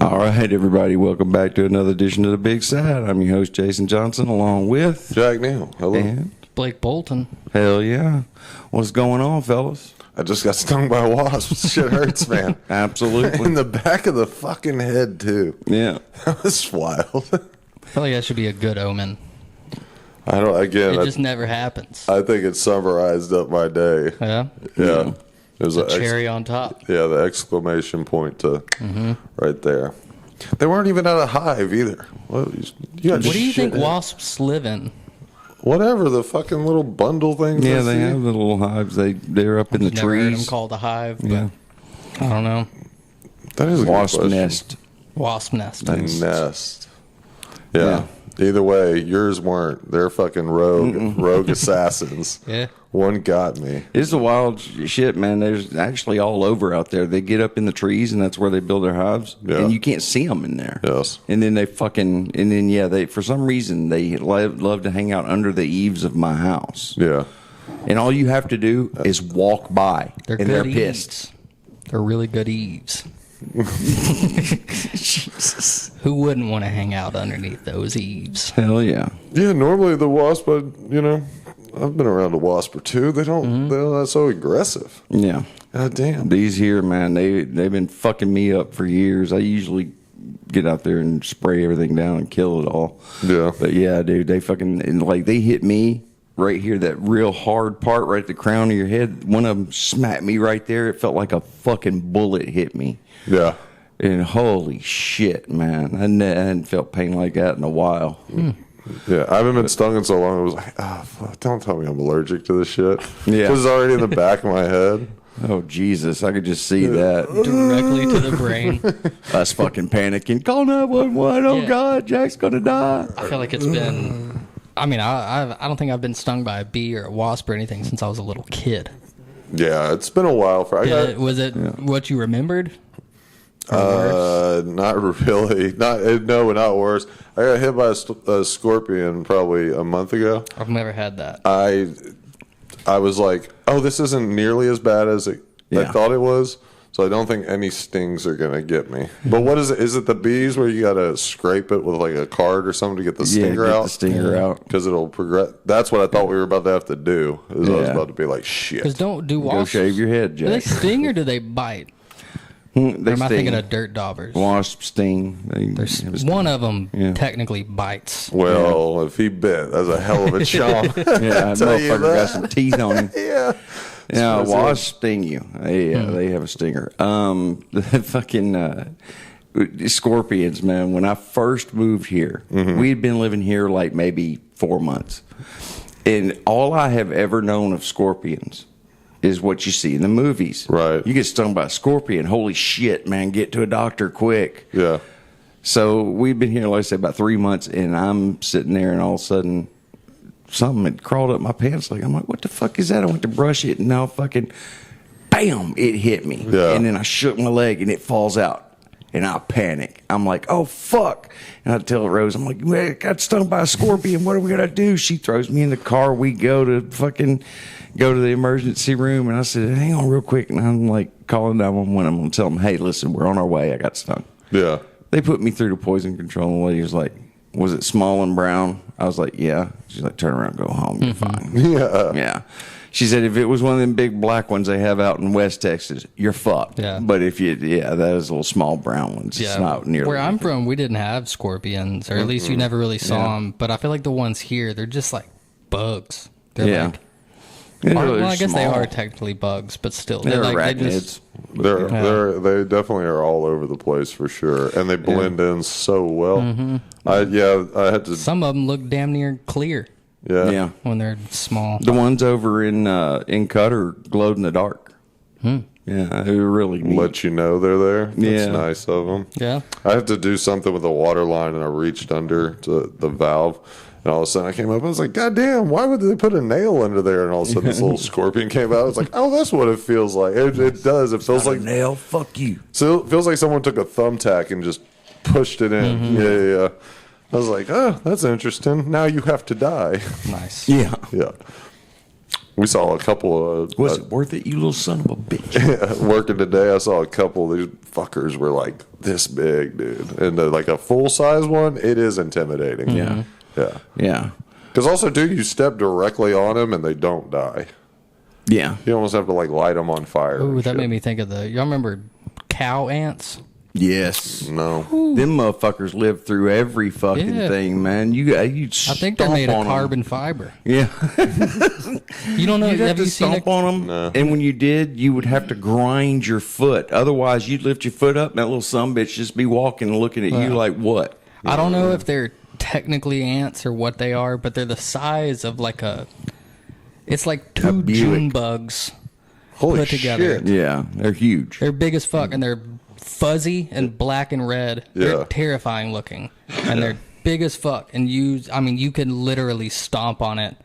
All right, everybody, welcome back to another edition of The Big Sad. I'm your host, Jason Johnson, along with... Jack Neal. Hello. And Blake Bolton. hell yeah. What's going on, fellas? I just got stung by a wasp. Shit hurts, man. Absolutely. In the back of the fucking head, too. Yeah. That was wild. I feel like that should be a good omen. It just never happens. I think it summarized up my day. Yeah? Yeah. It was A cherry on top. Yeah, the exclamation point to right there. They weren't even at a hive either. What do you think wasps live in? Whatever, the fucking little bundle things. Yeah, they have the little hives. They're up in the Never heard them trees. called a hive, but Yeah. I don't know. That is a good Wasp question. nest. Wasp nest. A nest. Yeah. Either way, yours weren't. They're fucking rogue assassins. Yeah. One got me. It's a wild shit, man. There's actually all over out there. They get up in the trees, and that's where they build their hives. Yeah. And you can't see them in there. Yes. And then they for some reason, they love to hang out under the eaves of my house. Yeah. And all you have to do is walk by, They're and good they're eaves. pissed. They're really good eaves. Jesus. Who wouldn't want to hang out underneath those eaves? Hell yeah. Yeah, normally the wasp, I've been around a wasp or two. They're not so aggressive. Yeah. God damn. These here, man, they've been fucking me up for years. I usually get out there and spray everything down and kill it all. Yeah. But yeah, dude, they they hit me right here, that real hard part right at the crown of your head. One of them smacked me right there. It felt like a fucking bullet hit me. Yeah. And holy shit, man. I hadn't felt pain like that in a while. Yeah, I haven't been stung in so long. I was like, fuck, don't tell me I'm allergic to this shit. Yeah. It was already in the back of my head. Oh, Jesus. I could just see that. Directly to the brain. Us fucking panicking. Call 911. Oh, Yeah. God, Jack's going to die. I feel like it's been... I mean, I don't think I've been stung by a bee or a wasp or anything since I was a little kid. Yeah, it's been a while. Was it what you remembered? Not really. Not worse. I got hit by a scorpion probably a month ago. I've never had that. I was like, oh, this isn't nearly as bad as I thought it was. So I don't think any stings are going to get me. But what is it? Is it the bees where you got to scrape it with like a card or something to get the stinger out? The stinger out. Because it'll progress. That's what I thought we were about to have to do. I was about to be like, shit. Because do Go wasps... shave your head, Do they Jack. sting or do they bite? They Or am I thinking sting. of dirt daubers? Wasp sting. One of them technically bites. Well, if he bit, that's a hell of a chomp. Yeah, that tell you motherfucker that. got some teeth on him. Yeah. Yeah, wasps sting you. They have a stinger. The fucking scorpions, man. When I first moved here, we had been living here like maybe 4 months. And all I have ever known of scorpions is what you see in the movies. Right. You get stung by a scorpion. Holy shit, man. Get to a doctor quick. Yeah. So we've been here, like I said, about 3 months, and I'm sitting there, and all of a sudden, something had crawled up my pants. I'm like, what the fuck is that? I went to brush it, and now fucking, bam, it hit me. Yeah. And then I shook my leg, and it falls out. And I panic. I'm like, oh, fuck. And I tell Rose, I'm like, I got stung by a scorpion. What are we going to do? She throws me in the car. We go to the emergency room. And I said, hang on real quick. And I'm like calling 911. I'm going to tell them, hey, listen, we're on our way. I got stung. Yeah. They put me through the poison control. And the lady was like, was it small and brown? I was like, yeah. She's like, turn around, go home. You're fine. Yeah. Yeah. She said, if it was one of them big black ones they have out in West Texas, you're fucked. Yeah. But if those little small brown ones, it's not nearly. Where I'm from, we didn't have scorpions, or at least you never really saw them. But I feel like the ones here, they're just like bugs. They're like... Well, I guess they are technically bugs, but still. They're like, arachnids. They definitely are all over the place for sure, and they blend in so well. I had to. Some of them look damn near clear Yeah. when they're small. The ones over in Cutter glowed in the dark. Yeah, it really neat. Let you know they're there. That's Yeah. nice of them. Yeah. I had to do something with the water line, and I reached under to the valve, and all of a sudden I came up. I was like, God damn, why would they put a nail under there? And all of a sudden this little scorpion came out. I was like, oh, that's what it feels like. It does. It feels like nail. Fuck you. So it feels like someone took a thumbtack and just pushed it in. Yeah. I was like, oh, that's interesting. Now you have to die. Nice. Yeah. Yeah. We saw a couple of... Was it worth it, you little son of a bitch? Working today, I saw a couple of these fuckers were like this big, dude. And like a full-size one, it is intimidating. Yeah. Yeah. Yeah. Because also, dude, you step directly on them and they don't die. Yeah. You almost have to like light them on fire. Ooh, that made me think of y'all remember cow ants? Yes. No. Them motherfuckers live through every fucking Yeah. thing, man. You I think they're made of carbon fiber. Yeah. You don't know? You'd have Have to you seen stomp it? on them, No. and when you did, you would have to grind your foot. Otherwise, you'd lift your foot up, and that little sumbitch just be walking and looking at you Wow. like, what? I don't know if they're technically ants or what they are, but they're the size of like it's like two Buick. June bugs Holy put together. shit. Yeah, they're huge. They're big as fuck, and they're fuzzy and black and red. Yeah. They're terrifying looking, and they're big as fuck. And you can literally stomp on it,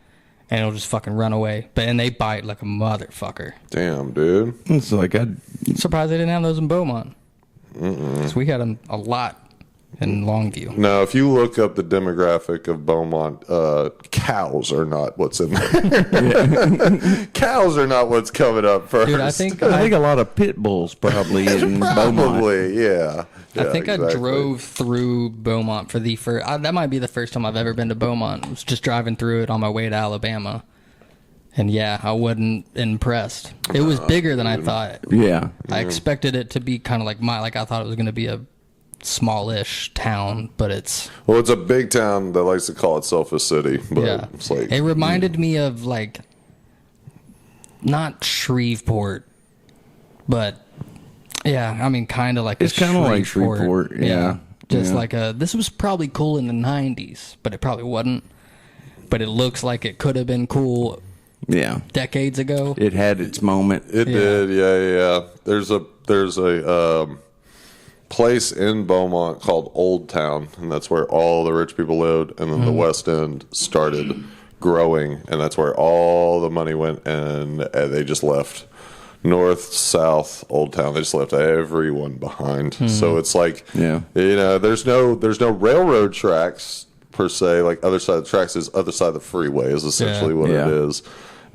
and it'll just fucking run away. And they bite like a motherfucker. Damn, dude. It's like Surprised they didn't have those in Beaumont. So we had them a lot in Longview. No, if you look up the demographic of Beaumont, cows are not what's in there. Cows are not what's coming up first. Dude, I think a lot of pit bulls probably in Beaumont. Probably, yeah. I think exactly. I drove through Beaumont for the first. That might be the first time I've ever been to Beaumont. I was just driving through it on my way to Alabama, and yeah, I wasn't impressed. It was bigger than I thought. Yeah. I expected it to be kind of like I thought it was going to be a smallish town, but it's Well, it's a big town that likes to call itself a city, but yeah. it's like It reminded me of like not Shreveport, but yeah, I mean kind of like It's kind of like Shreveport. Yeah. Just Yeah. like this was probably cool in the 90s, but it probably wasn't. But it looks like it could have been cool Yeah. decades ago. It had its moment. it Yeah. did. Yeah. There's a place in Beaumont called Old Town, and that's where all the rich people lived, and then the West End started growing, and that's where all the money went, and they just left north, south, Old Town. They just left everyone behind. So it's like, Yeah. there's no railroad tracks per se. Like other side of the tracks is other side of the freeway is essentially what Yeah. it is.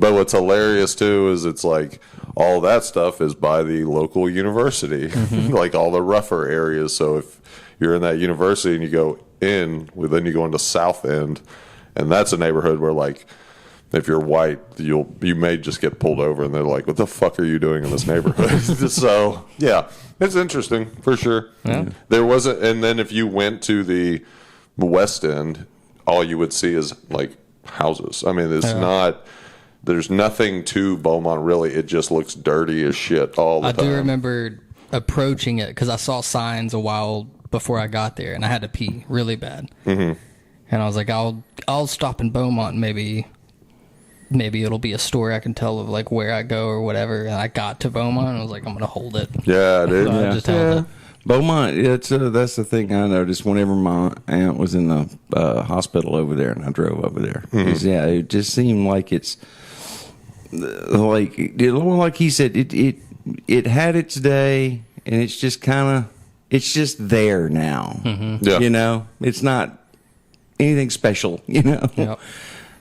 But what's hilarious too is it's like all that stuff is by the local university, like all the rougher areas. So if you're in that university and you go in, well, then you go into South End, and that's a neighborhood where like if you're white, you may just get pulled over, and they're like, "What the fuck are you doing in this neighborhood?" So yeah, it's interesting for sure. Yeah. There wasn't, and then if you went to the West End, all you would see is like houses. I mean, it's not. There's nothing to Beaumont really. It just looks dirty as shit all the time. I do remember approaching it because I saw signs a while before I got there, and I had to pee really bad. And I was like, I'll stop in Beaumont. Maybe it'll be a story I can tell of like where I go or whatever. And I got to Beaumont, and I was like, I'm gonna hold it. Yeah, dude. So I just held it. Beaumont, that's the thing I noticed whenever my aunt was in the hospital over there and I drove over there. Is, yeah, it just seemed like it's like he said, it had its day, and it's just it's just there now. Yeah. You know, it's not anything special, you know. Yep.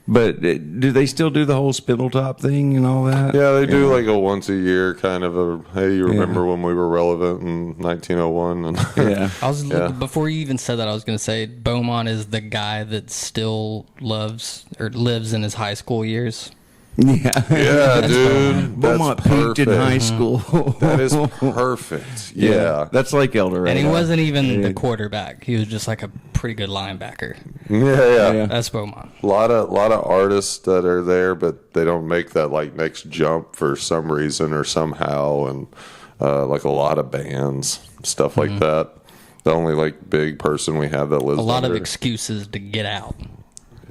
But do they still do the whole Spindletop thing and all that? Yeah, they do like a once a year kind of a, hey, you remember when we were relevant in 1901? And Yeah. I was before you even said that, I was gonna say Beaumont is the guy that still loves or lives in his high school years. Yeah. yeah, dude. Beaumont That's peaked in perfect. high school. That is perfect. Yeah. That's like El Dorado. And he wasn't even the quarterback. He was just like a pretty good linebacker. Yeah. That's Beaumont. A lot of artists that are there, but they don't make that like next jump for some reason or somehow, and like a lot of bands, stuff like that. The only like big person we have that lives A lot of under- excuses to get out.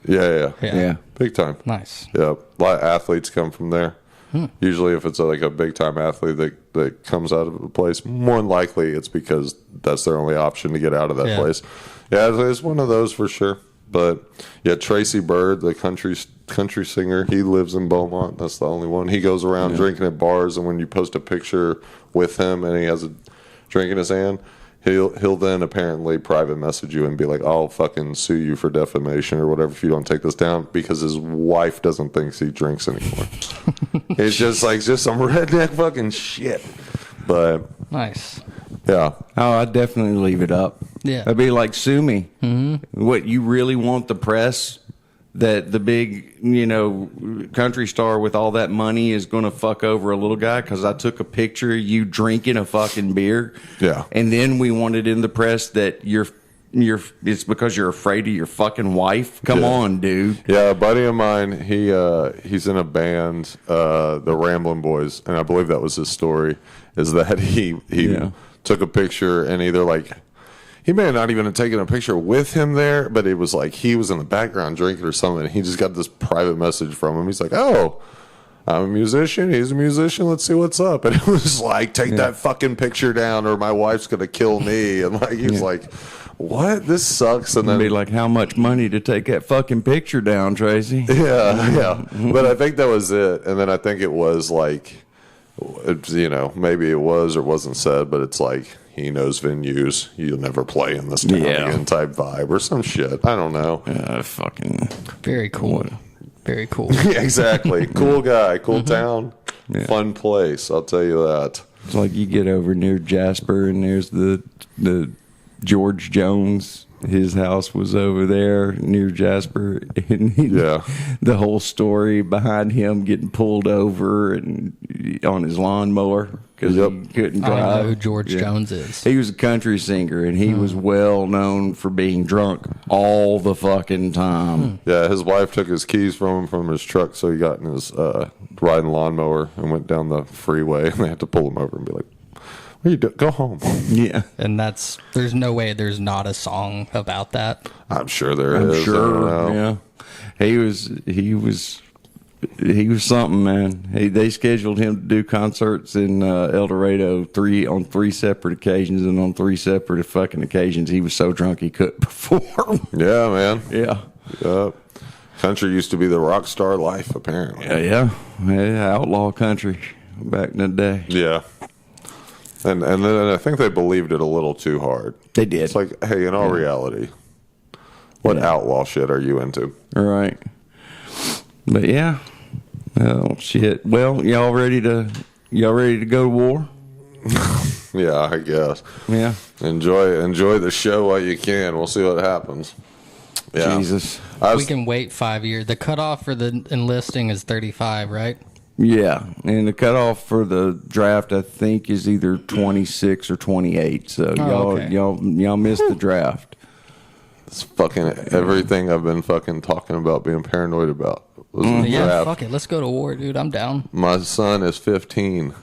yeah, Yeah. big time. Nice. Yeah, a lot of athletes come from there. Usually, if it's like a big time athlete that comes out of a place, more than likely it's because that's their only option to get out of that Yeah. place. Yeah, it's one of those for sure. But yeah, Tracy Bird, the country singer, he lives in Beaumont. That's the only one. He goes around drinking at bars, and when you post a picture with him and he has a drink in his hand, He'll then apparently private message you and be like, I'll fucking sue you for defamation or whatever if you don't take this down, because his wife doesn't think he drinks anymore. It's just some redneck fucking shit. But Nice. yeah. Oh, I'd definitely leave it up. Yeah. I'd be like, sue me. Mm-hmm. What, you really want the press that the big, country star with all that money is going to fuck over a little guy because I took a picture of you drinking a fucking beer? Yeah. And then we wanted in the press that it's because you're afraid of your fucking wife? Come on, dude. Yeah, a buddy of mine, he's in a band, the Ramblin' Boys, and I believe that was his story, is that he took a picture and either he may have not even have taken a picture with him there, but it was like he was in the background drinking or something, and he just got this private message from him. He's like, oh, I'm a musician. He's a musician. Let's see what's up. And it was like, take that fucking picture down or my wife's going to kill me. And he's like, what? This sucks. And then be like, how much money to take that fucking picture down, Tracy? Yeah. But I think that was it. And then I think it was maybe it was or wasn't said, but it's like, he knows venues you'll never play in this town again type vibe or some shit. I don't know. Fucking Very cool. Very cool. Yeah, exactly. Cool guy, cool town, fun place. I'll tell you that. It's like you get over near Jasper and there's the George Jones. His house was over there near Jasper, and the whole story behind him getting pulled over and on his lawnmower because he couldn't drive. I don't know who George Jones is. He was a country singer, and he was well known for being drunk all the fucking time. Yeah, his wife took his keys from his truck, so he got in his riding lawnmower and went down the freeway, and they had to pull him over and be like, what are you doing? Go home. Yeah. And there's no way there's not a song about that. I'm sure there is. I'm sure. Yeah. He was something, man. They scheduled him to do concerts in El Dorado on three separate occasions, and on three separate fucking occasions, he was so drunk he couldn't perform. Yeah, man. Yeah. Country used to be the rock star life, apparently. Yeah. Outlaw country back in the day. Yeah. And then I think they believed it a little too hard. They did. It's like, hey, in all reality, what outlaw shit are you into? All right. But yeah. Oh shit. Well, y'all ready to go to war? Yeah, I guess. Yeah. Enjoy the show while you can. We'll see what happens. Yeah. Jesus. We can wait 5 years. The cutoff for the enlisting is 35, right? Yeah, and the cutoff for the draft, I think, is either 26 or 28. So y'all missed the draft. It's fucking everything I've been fucking talking about, being paranoid about. Yeah, fuck it. Let's go to war, dude. I'm down. My son is 15.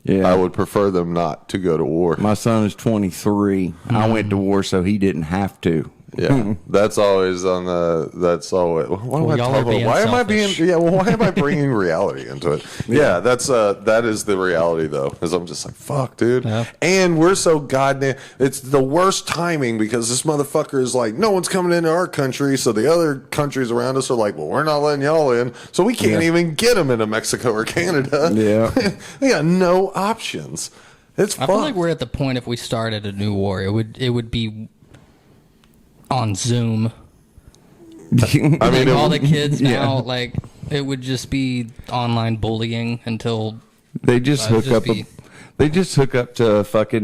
Yeah, I would prefer them not to go to war. My son is 23. I went to war so he didn't have to. Yeah, that's always on the. That's always. What am I talking about? Why am I being? Yeah, well, why am I bringing reality into it? Yeah, that is the reality though. Because I'm just like, fuck, dude. Yeah. And we're so goddamn. It's the worst timing because this motherfucker is like, no one's coming into our country, so the other countries around us are like, well, we're not letting y'all in, so we can't even get them into Mexico or Canada. Yeah, they got no options. It's. I feel like we're at the point if we started a new war, it would be on Zoom. I mean, all the kids now, it would just be online bullying until they just hook up. They just hook up to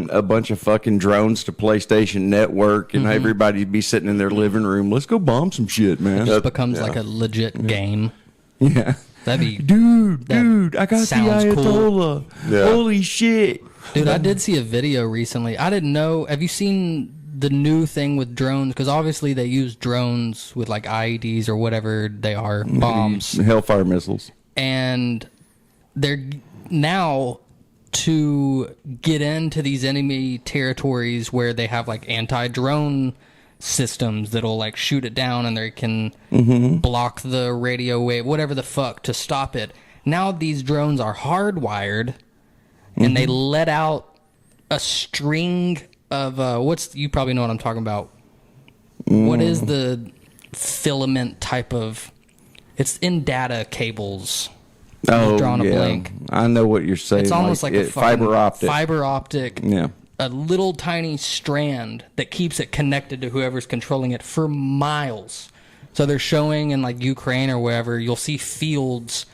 a bunch of fucking drones to PlayStation Network, and everybody'd be sitting in their living room. Let's go bomb some shit, man. It just becomes like a legit game. Yeah, that'd be dude. I got the Ayatollah. Cool. Yeah. Holy shit, dude! I did see a video recently. I didn't know. Have you seen the new thing with drones? Because obviously they use drones with like IEDs or whatever they are, bombs, Hellfire missiles, and they're now to get into these enemy territories where they have like anti-drone systems that'll like shoot it down and they can block the radio wave, whatever the fuck, to stop it. Now these drones are hardwired and they let out a string of you probably know what I'm talking about. What is the filament type of? It's in data cables. Oh, drawing a yeah. blank. I know what you're saying. It's almost like a fiber optic. Fiber optic. Yeah. a little tiny strand that keeps it connected to whoever's controlling it for miles. So they're showing in like Ukraine or wherever, you'll see fields,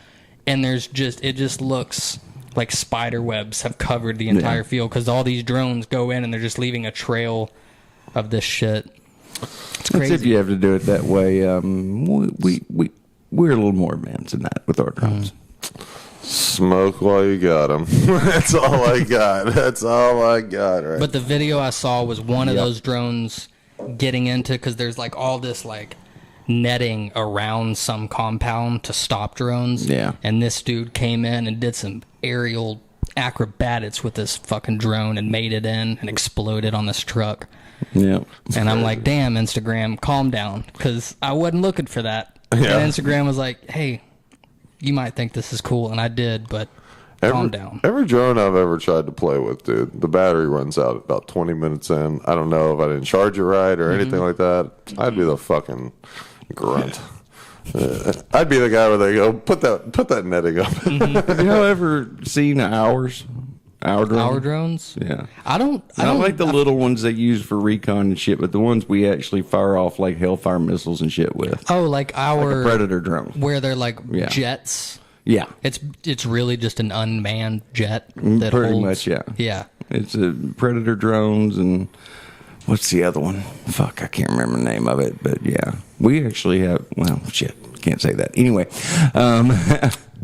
and it just looks like spider webs have covered the entire field because all these drones go in and they're just leaving a trail of this shit. It's crazy. If you have to do it that way, we're a little more advanced than that with our drones. Smoke while you got them. That's all I got. That's all I got. Right. But the video I saw was one of those drones getting into, because there's like all this like netting around some compound to stop drones. Yeah. And this dude came in and did some aerial acrobatics with this fucking drone and made it in and exploded on this truck. Yeah. And I'm like, damn, Instagram, calm down, because I wasn't looking for that. Yeah. And Instagram was like, hey, you might think this is cool, and I did, but calm down. Every drone I've ever tried to play with, dude, the battery runs out about 20 minutes in. I don't know if I didn't charge it right or anything like that. I'd be the fucking grunt. I'd be the guy where they go, put that netting up. Have you ever seen our drone? Our drones? Yeah. I don't like the little ones they use for recon and shit, but the ones we actually fire off like Hellfire missiles and shit with. Oh, like our Like a Predator drone. where they're like jets. Yeah. It's really just an unmanned jet that Pretty holds, much, yeah. Yeah. It's a Predator drones and what's the other one? Fuck, I can't remember the name of it, but yeah. We actually have, well, shit, can't say that. Anyway,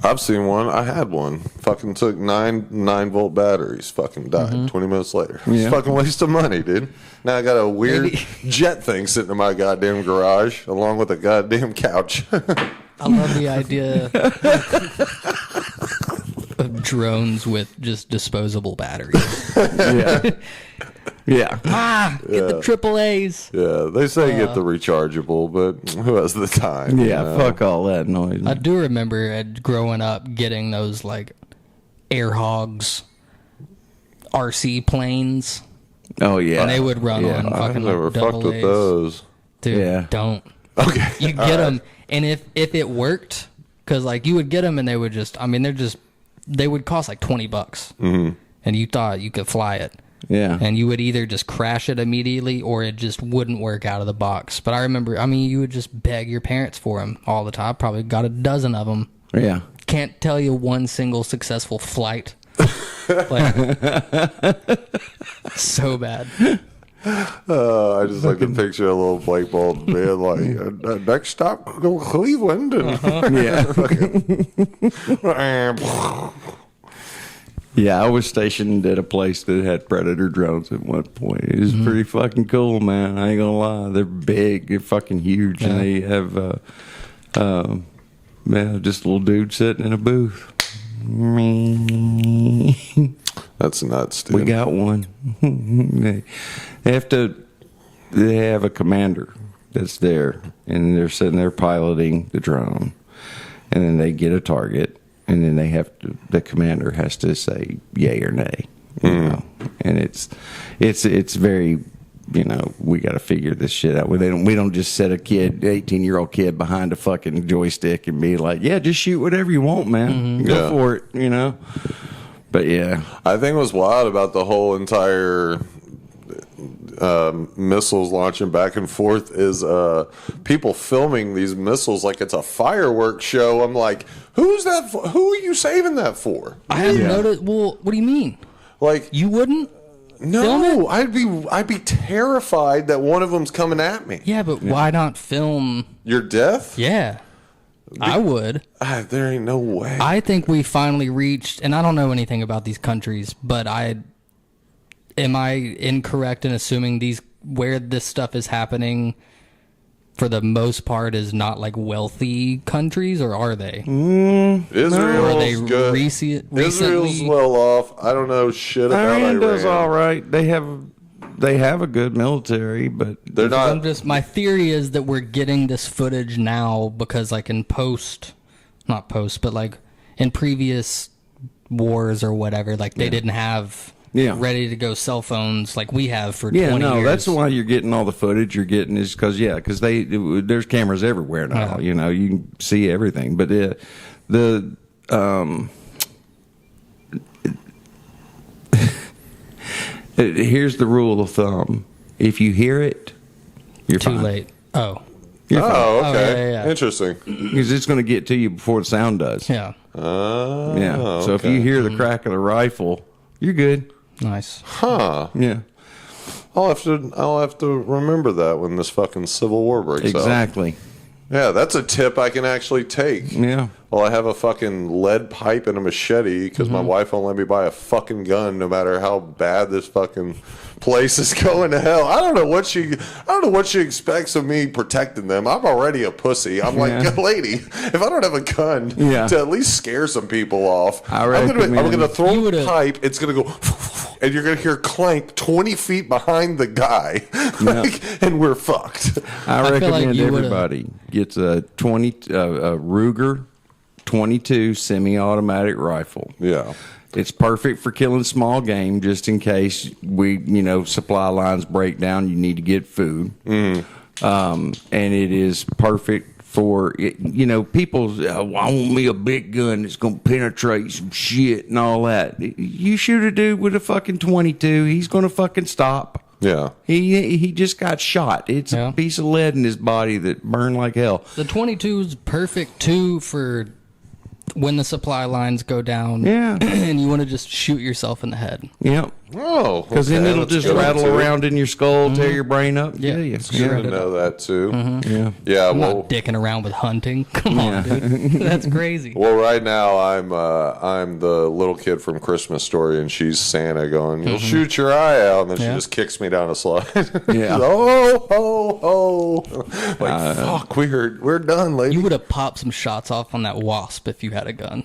I've seen one. I had one. Fucking took 9 volt batteries. Fucking died 20 minutes later. It's fucking waste of money, dude. Now I got a weird jet thing sitting in my goddamn garage along with a goddamn couch. I love the idea of drones with just disposable batteries. yeah. Yeah. Get the triple A's. Yeah, they say get the rechargeable, but who has the time? Yeah, you know? fuck all that noise. I do remember growing up getting those like Air Hogs RC planes. Oh, yeah. And they would run on I fucking never like double fucked with A's. those. Dude, Yeah. don't. Okay. You get them, and if it worked, because like you would get them and they would just, I mean, they would cost like $20, and you thought you could fly it. Yeah. And you would either just crash it immediately or it just wouldn't work out of the box. But I remember, I mean, you would just beg your parents for them all the time. I probably got a dozen of them. Yeah. Can't tell you one single successful flight. Like, so bad. I just like to picture a little light bulb being like, next stop, go Cleveland. And Yeah. Yeah, I was stationed at a place that had Predator drones at one point. It was pretty fucking cool, man. I ain't gonna lie. They're big. They're fucking huge. And they have, just a little dude sitting in a booth. That's nuts, dude. We got one. They have a commander that's there, and they're sitting there piloting the drone, and then they get a target, and then the commander has to say yay or nay, you know, and it's very, you know, we got to figure this shit out. We don't just set a 18-year-old kid behind a fucking joystick and be like, yeah, just shoot whatever you want, man. Go for it, you know. But yeah, I think what's wild about the whole entire missiles launching back and forth is people filming these missiles like it's a fireworks show. I'm like, who's that? Who are you saving that for? I hadn't noticed. Well, what do you mean? Like You wouldn't? no, I'd be terrified that one of them's coming at me. Yeah, but why not film? Your death? Yeah, I would. There ain't no way. I think we finally reached, and I don't know anything about these countries, but am I incorrect in assuming where this stuff is happening for the most part is not like wealthy countries, or are they? Israel's Or are they good. recently? Israel's well off. I don't know shit about Iran Iran. does all right. They have a good military, but They're not. My theory is that we're getting this footage now because like in but like in previous wars or whatever, like they didn't have ready to go cell phones like we have for 20 years. That's why you're getting all the footage you're getting is because there's cameras everywhere now. You know, you can see everything. But Here's the rule of thumb: if you hear it, you're Too fine. late. Oh, You're fine. Oh, okay. yeah. Interesting. Because it's going to get to you before the sound does. yeah. Yeah. So if okay. you hear the crack of the rifle, you're good. Nice. Huh. Yeah. I'll have to remember that when this fucking Civil War breaks out. Exactly. Yeah, that's a tip I can actually take. Yeah. Well, I have a fucking lead pipe and a machete because my wife won't let me buy a fucking gun, no matter how bad this fucking place is going to hell. I don't know what she expects of me protecting them. I'm already a pussy. I'm like, lady, if I don't have a gun to at least scare some people off, I'm gonna throw a pipe. It's gonna go, and you're gonna hear clank 20 feet behind the guy, and we're fucked. I feel like recommend you would've- everybody gets a Ruger 22 semi-automatic rifle. Yeah. It's perfect for killing small game, just in case supply lines break down. You need to get food, and it is perfect for people. I want me a big gun that's gonna penetrate some shit and all that. You shoot a dude with a fucking 22, he's gonna fucking stop. Yeah. He just got shot. It's Yeah. a piece of lead in his body that burned like hell. The 22 is perfect too for when the supply lines go down. Yeah. And you want to just shoot yourself in the head. Yep. Oh, Because then it'll that's just good rattle too. around in your skull, tear your brain up. Yeah. Yeah. It's good to know that too. Yeah. Yeah. I'm Well, not dicking around with hunting. Come on, dude. That's crazy. well, right now I'm the little kid from Christmas Story, and she's Santa going, "You'll shoot your eye out," and then she Yeah. just kicks me down a slide. Yeah. Oh, ho, ho. Like fuck, we're done, lady. You would have popped some shots off on that wasp if you had a gun.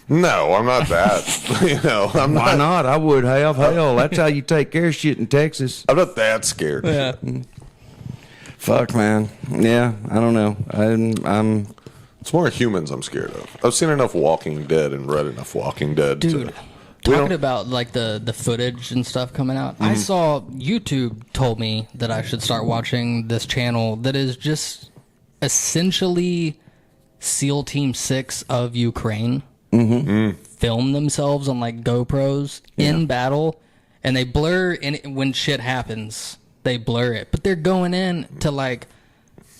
No, I'm not that. I'm Why not. not? I would have. Hell, that's how you take care of shit in Texas. I'm not that scared. Yeah. Fuck, man. Yeah, I don't know. I'm It's more humans I'm scared of. I've seen enough Walking Dead and read enough Walking Dead. Dude, talking about like the footage and stuff coming out, I saw YouTube told me that I should start watching this channel that is just essentially SEAL Team 6 of Ukraine film themselves on like GoPros in battle, and they blur, and when shit happens, they blur it. But they're going in to like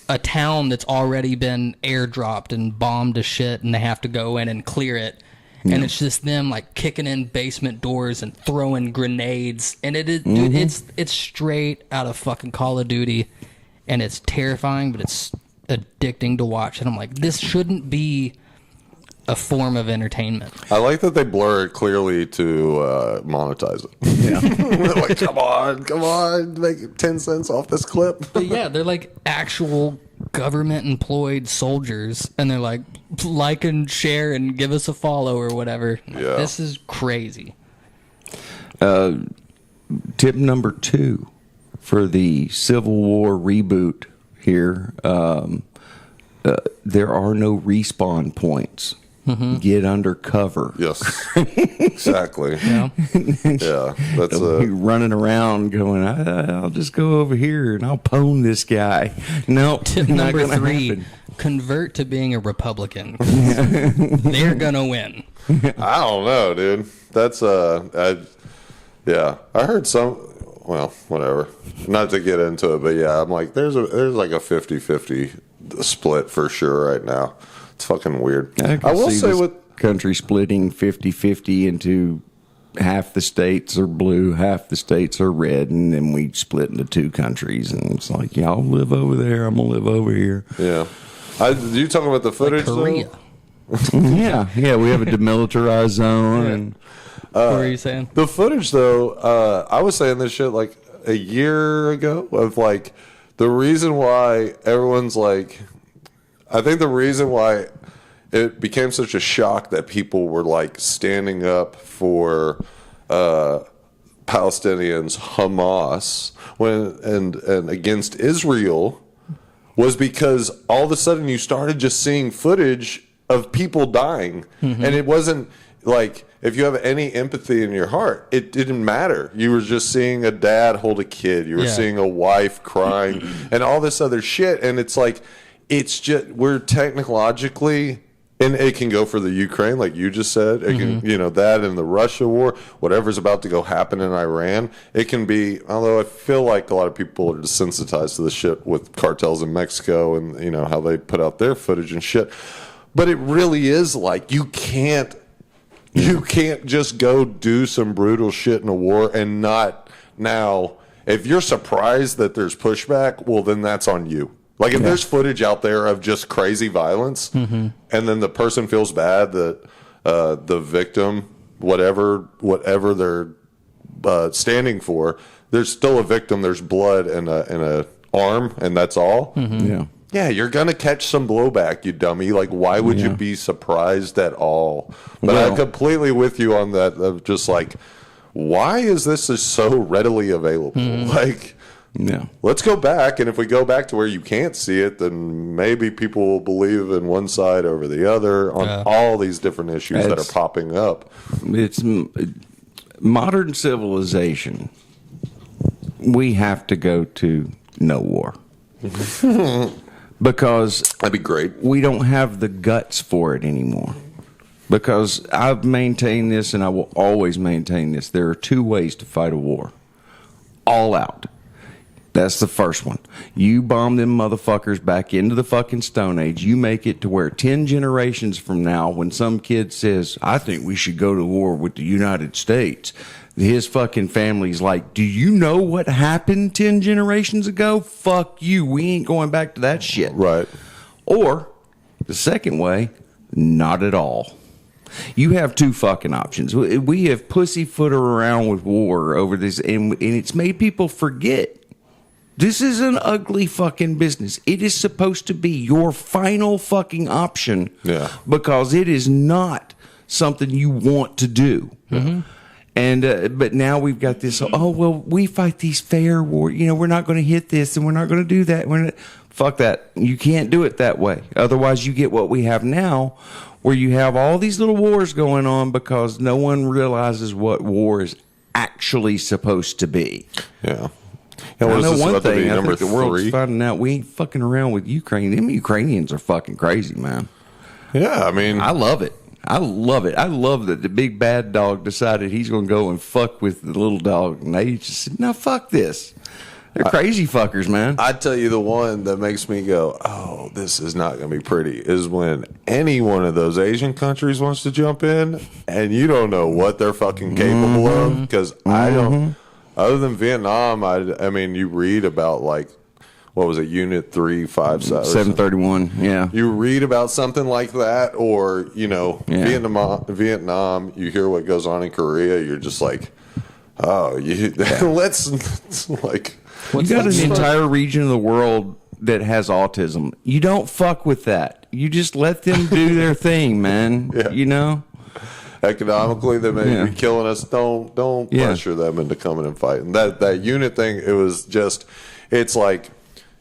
a town that's already been airdropped and bombed to shit, and they have to go in and clear it. And it's just them like kicking in basement doors and throwing grenades, and it is, dude, it's straight out of fucking Call of Duty, and it's terrifying, but it's addicting to watch. And I'm like, this shouldn't be a form of entertainment. I like that they blur it clearly to monetize it. Yeah. Like, come on, make 10 cents off this clip. But yeah, they're like actual government employed soldiers, and they're like and share and give us a follow or whatever. Yeah. This is crazy. tip number 2 for the Civil War reboot here. There are no respawn points. Get under cover. Yes, exactly. Yeah. Yeah, that's You're running around going, I'll just go over here and I'll pwn this guy. No, Tip not number gonna 3, happen. convert to being a Republican. They're gonna win. I don't know, dude. That's I heard some. Well, whatever. Not to get into it, but yeah, I'm like, there's like a 50-50 split for sure right now. It's fucking weird. I will see say this with country splitting 50-50 into half the states are blue, half the states are red, and then we split into 2 countries, and it's like, y'all live over there, I'm gonna live over here. yeah. You talking about the footage Korea. though? yeah, we have a demilitarized zone. And What were you saying? The footage, though, I was saying this shit like a year ago of like the reason why everyone's like, I think the reason why it became such a shock that people were like standing up for Palestinians, Hamas, and against Israel was because all of a sudden you started just seeing footage of people dying, and it wasn't like, if you have any empathy in your heart, it didn't matter. You were just seeing a dad hold a kid. You were seeing a wife crying and all this other shit. And it's like, it's just, we're technologically And it can go for the Ukraine, like you just said. It can, that and the Russia war, whatever's about to go happen in Iran. It can be, although I feel like a lot of people are desensitized to the shit with cartels in Mexico and, how they put out their footage and shit. But it really is like you can't just go do some brutal shit in a war and not now. If you're surprised that there's pushback, well, then that's on you. Like if there's footage out there of just crazy violence, and then the person feels bad that the victim, whatever they're standing for, there's still a victim. There's blood and a arm, and that's all. Yeah, you're gonna catch some blowback, you dummy. Like, why would you be surprised at all? But I'm completely with you on that. Of just like, why is this just so readily available? Like. Yeah. Let's go back, and if we go back to where you can't see it, then maybe people will believe in one side over the other on all these different issues that are popping up. It's modern civilization. We have to go to no war. Because that'd be great. We don't have the guts for it anymore. Because I've maintained this, and I will always maintain this. There are two ways to fight a war. All out. That's the first one. You bomb them motherfuckers back into the fucking Stone Age. You make it to where 10 generations from now, when some kid says, I think we should go to war with the United States, his fucking family's like, do you know what happened 10 generations ago? Fuck you. We ain't going back to that shit. Right. Or the second way, not at all. You have two fucking options. We have pussyfooted around with war over this, and it's made people forget. This is an ugly fucking business. It is supposed to be your final fucking option because it is not something you want to do. And but now we've got this, we fight these fair wars. We're not going to hit this and we're not going to do that. Fuck that. You can't do it that way. Otherwise, you get what we have now, where you have all these little wars going on because no one realizes what war is actually supposed to be. Yeah. I know one thing. I think the world's finding out we ain't fucking around with Ukraine. Them Ukrainians are fucking crazy, man. Yeah, I mean, I love it. I love it. I love that the big bad dog decided he's going to go and fuck with the little dog, and they just said, "No, fuck this." They're crazy fuckers, man. I tell you, the one that makes me go, "Oh, this is not going to be pretty," is when any one of those Asian countries wants to jump in, and you don't know what they're fucking capable of, because I don't. Other than Vietnam, I mean, you read about like, what was it, Unit 357? 731, yeah. You read about something like that, or, Vietnam, you hear what goes on in Korea, you're just like, let's like... You got an entire region of the world that has autism. You don't fuck with that. You just let them do their thing, man, Economically, they may be killing us. Don't pressure them into coming and fighting. That unit thing, it was just, it's like,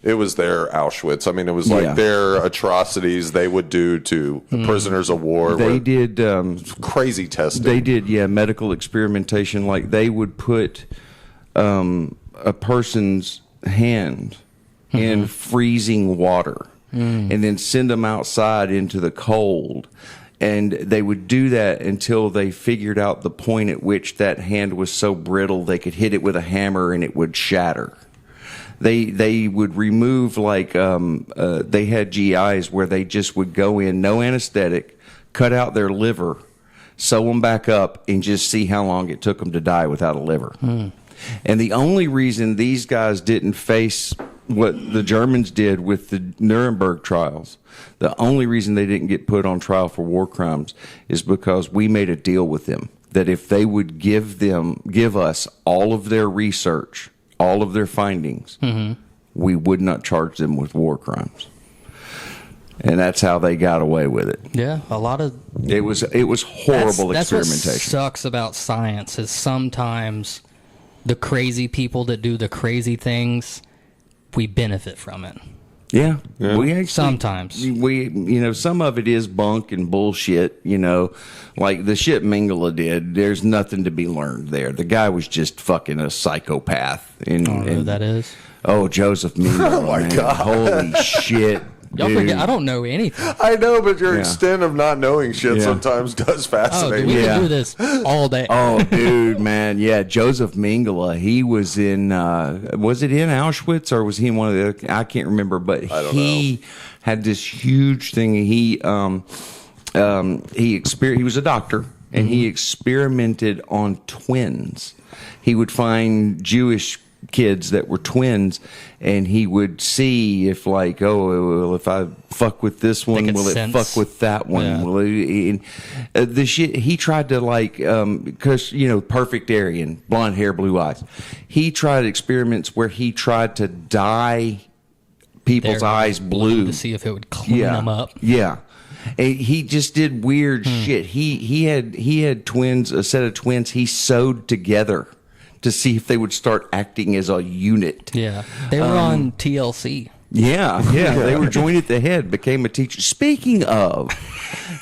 it was their Auschwitz. I mean, it was like their atrocities they would do to prisoners of war. They did crazy testing. They did, medical experimentation. Like they would put a person's hand in freezing water and then send them outside into the cold. And they would do that until they figured out the point at which that hand was so brittle they could hit it with a hammer and it would shatter. They would remove they had GIs where they just would go in, no anesthetic, cut out their liver, sew them back up, and just see how long it took them to die without a liver. And the only reason these guys didn't face what the Germans did with the Nuremberg trials, the only reason they didn't get put on trial for war crimes is because we made a deal with them that if they would give us all of their research, all of their findings, we would not charge them with war crimes. And that's how they got away with it. Yeah, a lot of it was horrible that's experimentation. What sucks about science is sometimes the crazy people that do the crazy things, we benefit from it. Yeah. We actually, sometimes some of it is bunk and bullshit. Like the shit Mengele did. There's nothing to be learned there. The guy was just fucking a psychopath. I don't know who that is. Oh, Joseph Mengele. Oh my God. Holy shit. Y'all Dude. forget I don't know anything. I know, but your Yeah. extent of not knowing shit Yeah. sometimes does Oh, fascinate dude, we me. Yeah. can do this all day. Oh, dude, man, yeah, Joseph Mengele. He was in. Was it in Auschwitz or was he in one of the? I can't remember, but don't he had this huge thing. He was a doctor and he experimented on twins. He would find Jewish kids that were twins and he would see if like, oh, well, if I fuck with this one, could will it sense. fuck with that one? Yeah. Will it, the shit he tried to like, because perfect Aryan, blonde hair, blue eyes. He tried experiments where he tried to dye people's Their eyes blue to see if it would clean them up. Yeah. And he just did weird shit. He had twins, a set of twins he sewed together to see if they would start acting as a unit. Yeah, they were on TLC. Yeah. They were joined at the head, became a teacher. Speaking of,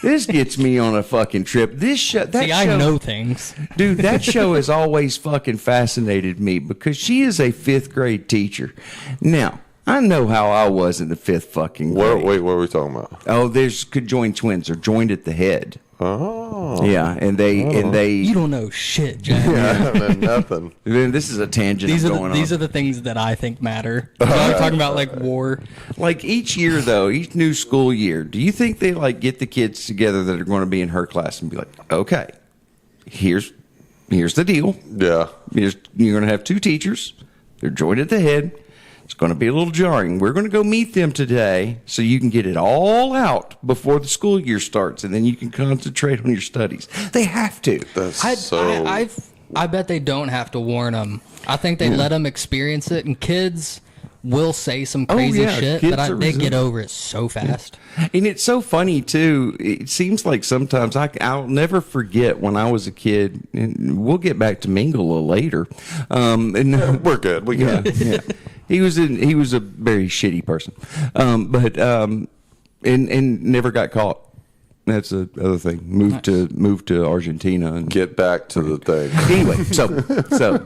this gets me on a fucking trip. This show, that See, show, I know things. dude, that show has always fucking fascinated me because she is a 5th grade teacher. Now, I know how I was in the 5th fucking grade. Wait, what are we talking about? Oh, there's conjoined twins. They're joined at the head. Oh. Yeah, and they. You don't know shit, Jack. Yeah, man, nothing. Man, this is a tangent These are going these on. are the things that I think matter. I'm talking about like war. Like each year, though, each new school year, do you think they like get the kids together that are going to be in her class and be like, okay, here's the deal. Yeah. You're going to have 2 teachers. They're joined at the head. It's going to be a little jarring. We're going to go meet them today so you can get it all out before the school year starts, and then you can concentrate on your studies. They have to. That's I bet they don't have to warn them. I think they let them experience it, and kids will say some crazy yeah, shit, kids but are they get resilient. over it so fast. And it's so funny too. It seems like sometimes I'll never forget when I was a kid. And we'll get back to Mengele later. And We're good. We got it. yeah. He was a very shitty person, but and never got caught. That's the other thing. Moved to Argentina and Get back to the thing. anyway. So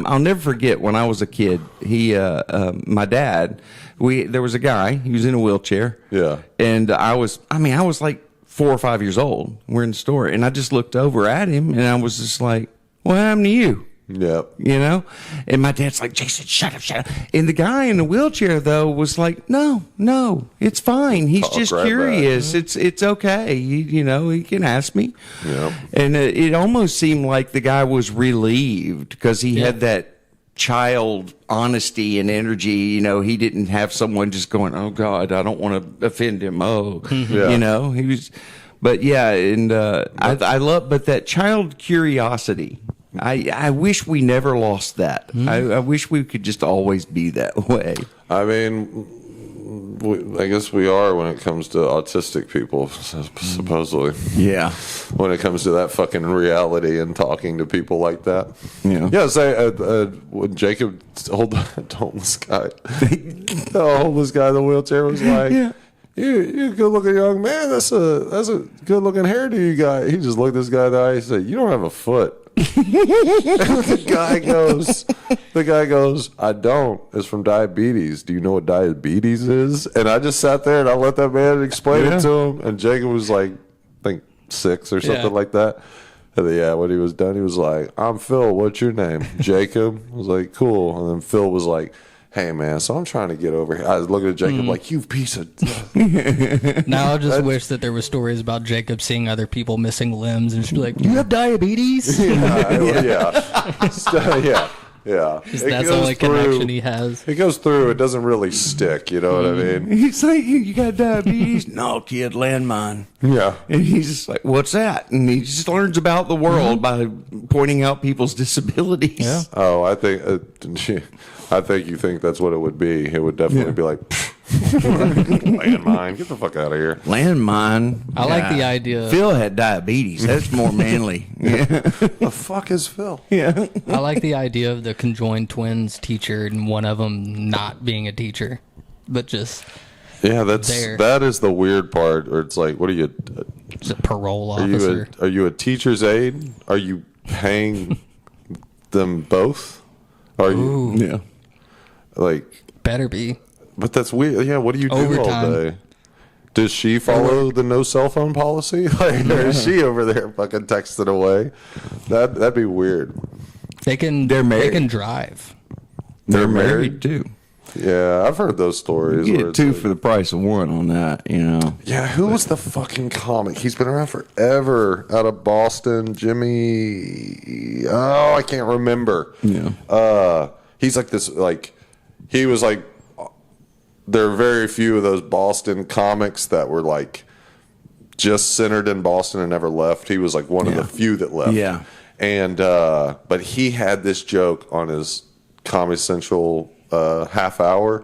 I'll never forget when I was a kid. My dad. There was a guy. He was in a wheelchair. Yeah. And I was like 4 or 5 years old. We're in the store, and I just looked over at him, and I was just like, "What happened to you?" Yep. And my dad's like, Jason, shut up. And the guy in the wheelchair, though, was like, no, it's fine. He's Talk just right curious. It's okay. He can ask me. Yep. And it almost seemed like the guy was relieved because he had that child honesty and energy. He didn't have someone just going, oh, God, I don't want to offend him. Oh, Yeah. he was. But yeah, and I love, but that child curiosity. I wish we never lost that. I wish we could just always be that way. I mean, I guess we are when it comes to autistic people, supposedly. Yeah. When it comes to that fucking reality and talking to people like that. Yeah. Yeah, say, when Jacob told the homeless guy, the wheelchair was like, Yeah. You're a good-looking young man. That's a good-looking hairdo you got. He just looked this guy in the eye and said, you don't have a foot. the guy goes, I don't. It's from diabetes. Do you know what diabetes is? And I just sat there and I let that man explain it to him. And Jacob was like, I think 6 or something like that. And then, when he was done, he was like, I'm Phil. What's your name? Jacob. I was like, cool. And then Phil was like, hey, man, so I'm trying to get over here. I was looking at Jacob like, you piece of... Now I just wish that there were stories about Jacob seeing other people missing limbs and just be like, "Do you have diabetes?" yeah. That's the only connection he has. It goes through. It doesn't really stick. You know what I mean? He's like, you got diabetes? No, kid, landmine. Yeah. And he's just like, what's that? And he just learns about the world by pointing out people's disabilities. Yeah. Oh, I think you think that's what it would be. It would definitely be like, landmine. Get the fuck out of here. Landmine. I like the idea. Phil had diabetes. That's more manly. Yeah. The fuck is Phil? Yeah. I like the idea of the conjoined twins teacher and one of them not being a teacher, but just Yeah, there. that is the weird part. Or it's like, what are you? a parole Are you officer. are you a teacher's aide? Are you paying them both? Are you Ooh, Yeah. like? better be. But that's weird. Yeah, what do you do Overtime. all day? Does she follow the no cell phone policy? Like, or is she over there fucking texting away? That'd be weird. They can. They're married. They can drive. They're married? too. Yeah, I've heard those stories. You where get it's two like- for the price of one on that, you know. Yeah, who was the fucking comic? He's been around forever. Out of Boston, Jimmy. Oh, I can't remember. Yeah. He's like this. Like he was like. There are very few of those Boston comics that were like just centered in Boston and never left. He was like one of the few that left. Yeah. And but he had this joke on his Comedy Central half hour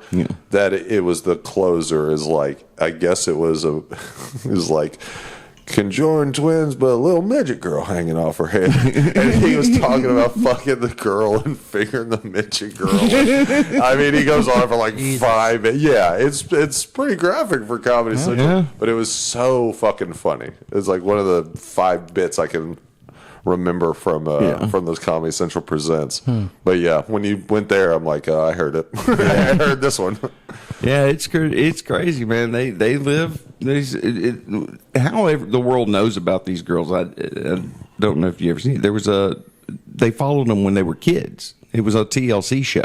that it was the closer. Is like, I guess it was it was like conjoined twins, but a little midget girl hanging off her head. And he was talking about fucking the girl and fingering the midget girl. I mean, he goes on for like 5 minutes. Yeah, it's pretty graphic for Comedy Central, yeah. but it was so fucking funny. It's like one of the 5 bits I can remember from those Comedy Central presents. But yeah, when you went there, I'm like, I heard it. I heard this one. Yeah, it's crazy, man. They live. How the world knows about these girls, I don't know if you ever seen it. They followed them when they were kids. It was a TLC show.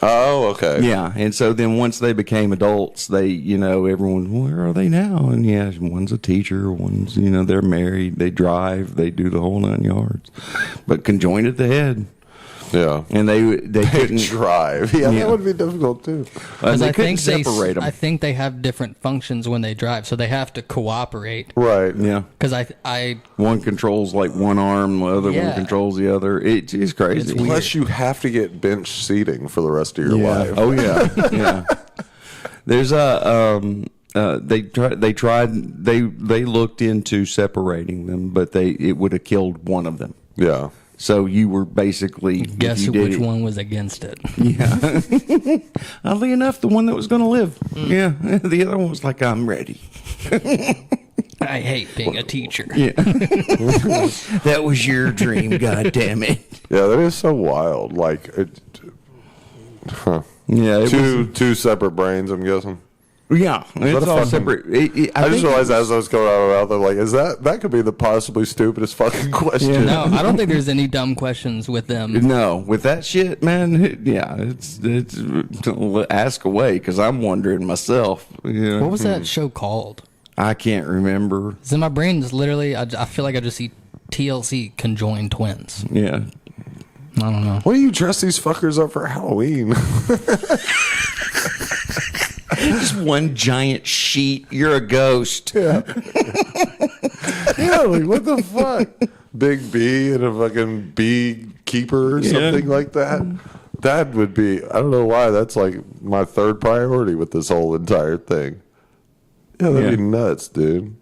Oh, okay. Yeah, and so then once they became adults, everyone, where are they now? And yeah, one's a teacher, one's, they're married, they drive, they do the whole 9 yards, but conjoined at the head. Yeah, and they couldn't drive. Yeah, that would be difficult too. Because They I couldn't think separate them. I think they have different functions when they drive, so they have to cooperate. Right. Yeah, Because I one controls like one arm, the other one Yeah. controls the other. It's crazy. It's weird. Plus, you have to get bench seating for the rest of your Yeah. life. Oh yeah, yeah. There's they looked into separating them, but it would have killed one of them. Yeah. So you were basically guess if you did which it- one was against it. Yeah. Oddly enough, the one that was going to live. Yeah. The other one was like, I'm ready. I hate being a teacher. Yeah. That was your dream. God damn it. Yeah, that is so wild. Like, Yeah. It two separate brains, I'm guessing. yeah. It's a all fucking- separate. I just think realized as I was going out of my mouth, I'm like, that could be the possibly stupidest fucking question. Yeah. No, I don't think there's any dumb questions with them. No, with that shit, man. Yeah, it's ask away because I'm wondering myself. Yeah, What was that show called? I can't remember. It's in my brain. It's literally, I feel like I just see TLC Conjoined Twins. Yeah, I don't know. Why do you dress these fuckers up for Halloween? just one giant sheet. You're a ghost. Yeah. Yeah, like, what the fuck? Big B and a fucking bee keeper or something like that. That would be, I don't know why, that's like my third priority with this whole entire thing. Yeah, that'd be nuts, dude.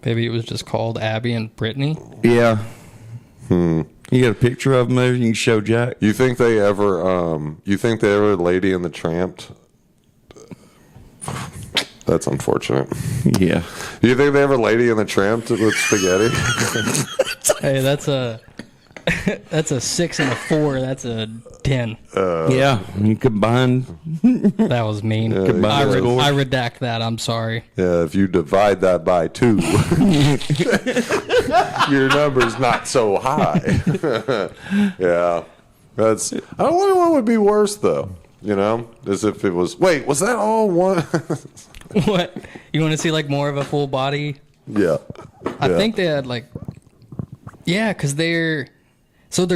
Maybe it was just called Abby and Brittany. Yeah. You got a picture of them there? You can show Jack. You think they ever Lady and the Tramped? That's unfortunate. Yeah. Do you think they ever Lady and the Tramped with spaghetti? Hey, that's a 6 and a 4. That's a 10. Yeah. You combine. That was mean. Yeah, I redact that. I'm sorry. Yeah, if you divide that by 2, your number's not so high. Yeah. I don't wonder what would be worse, though. As if it was, wait, was that all one? What? You want to see like more of a full body? Yeah. I think they had like, because they're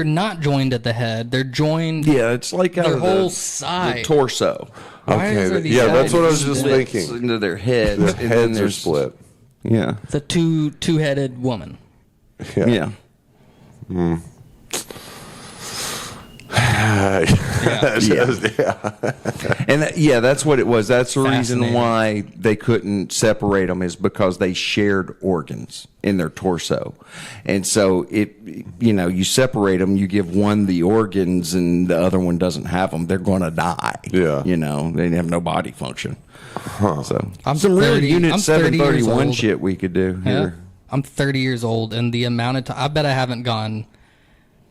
not joined at the head. They're joined. Yeah, it's like out Their of whole the side. torso. Why is there Okay. these Yeah, that's what I was sides just split? thinking. Into their heads. Their and then heads are there's- split. Yeah. It's a two-headed woman. Yeah. Yeah. And that's what it was. That's the reason Fascinating. why they couldn't separate them, is because they shared organs in their torso. And so you separate them, you give one the organs and the other one doesn't have them, they're going to die. Yeah. They have no body function. So I'm some real 30 Unit I'm 30 years 731 old. shit we could do Yeah. here. I'm 30 years old, and the amount of time, I bet I haven't gone